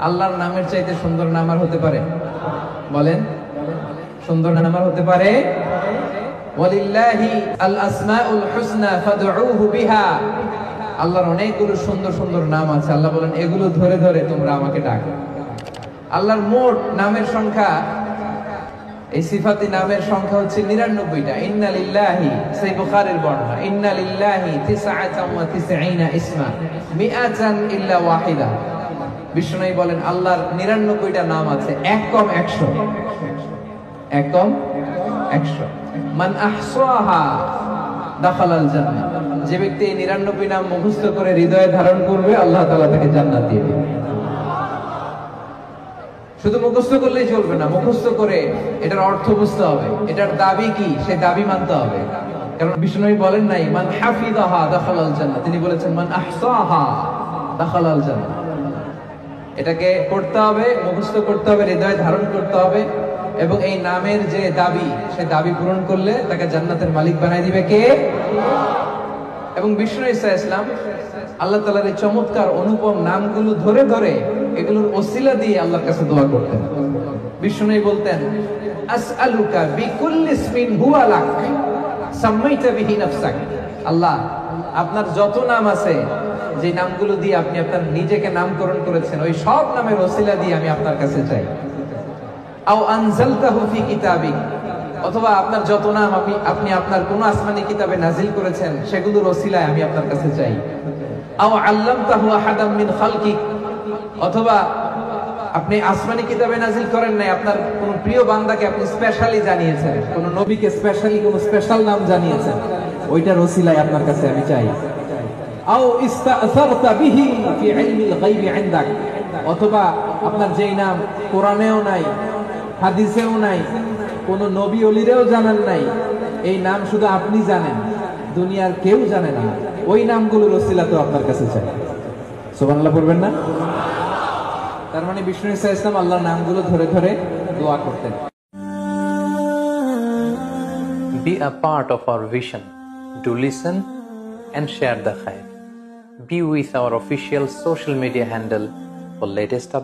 আল্লাহর নামের চাইতে সুন্দর নাম আর হতে পারে? বলেন, সুন্দর নাম আর হতে পারে? ওয়ালিল্লাহি আল আসমাউল হুসনা ফাদউহু বিহা। আল্লাহর অনেকগুলো সুন্দর সুন্দর নাম আছে। আল্লাহ বলেন এগুলো ধরে ধরে তোমরা আমাকে ডাকো। আল্লাহর মোট নামের সংখ্যা, এই সিফাতি নামের সংখ্যা হচ্ছে ৯৯টা। ইন্না লিল্লাহি, সেই বুখারীর বর্ণনা, ইন্না লিল্লাহি ৯৯ ইসমা মিআতান ইল্লা ওয়াহিদা। বিষ্ণু বলেন আল্লাহর ৯৯টা নাম আছে, এক কম ১০০, এক কম ১০০। মান আহসাহা দাখালাল জান্নাহ। যে ব্যক্তি এই ৯৯ নাম মুখস্থ করে হৃদয়ে ধারণ করবে, আল্লাহ তাআলা তাকে জান্নাত দিয়ে দিবেন। শুধু মুখস্থ করলেই চলবে না, মুখস্থ করে এটার অর্থ বুঝতে হবে, এটার দাবি কি সে দাবি মানতে হবে। কারণ বিষ্ণু বলেন নাই মান হাফিযাহা দাখালাল জান্নাহ, তিনি বলেছেন মান আহসাহা দাখালাল জান্নাহ। এটাকে পড়তে হবে, মুখস্থ করতে হবে, হৃদয়ে ধারণ করতে হবে, এবং এই নামের যে দাবি, সে দাবি পূরণ করলে তাকে জান্নাতের মালিক বানাই দিবে কে? এবং বিষ্ণু ঈসা ইসলাম আল্লাহ তাআলার এই চমৎকার অনুপম নামগুলো ধরে ধরে এগুলোর ওসিলা দিয়ে আল্লাহর কাছে দোয়া করতেন। বিষ্ণু বলতেন আসআলুকা বিকুল্লি ইসমিন হুয়া লাক সাম্মাইতা বিহি নাফসাক। আল্লাহ, আপনার যত নাম আছে, যে নামগুলো দিয়ে আপনি আপনার নিজেকে নামকরণ করেছেন, ওই সব নামের ওসিলা দিয়ে আমি আপনার কাছে চাই। আও আনজালতাহু ফি কিতাবিক, অথবা আপনার যত নাম আপনি আপনার কোন আসমানি কিতাবে নাজিল করেছেন, সেগুলোর ওসিলায় আমি আপনার কাছে চাই। আও আল্লামতাহু আহাদাম মিন খালকিক, অথবা আপনি আসমানি কিতাবে নাজিল করেন নাই, আপনার কোন প্রিয় বান্দাকে আপনি স্পেশালি জানিয়েছেন, কোন নবীকে স্পেশালি কোন স্পেশাল নাম জানিয়েছেন, ওইটার ওসিলায় আপনার কাছে আমি চাই। আও ইস্তাসারতা বিহি ফি ইলমিল গায়বি ইনদাক, অথবা আপনার যেই নাম কোরআনেও নাই, হাদিসেও নাই, কোন নবী ওলিরেও জানেন নাই, এই নাম শুধু আপনি জানেন, দুনিয়ার কেউ জানে না, ওই নামগুলোর ওসিলা তো আপনার কাছে চাই। সুবহানাল্লাহ পড়বেন না? তার মানে বিষ্ণু ঈসা ইসলাম আল্লাহর নামগুলো ধরে ধরে দোয়া করতেন। Be a part of our vision. Do listen and share the khair. Be with our official social media handle for latest updates.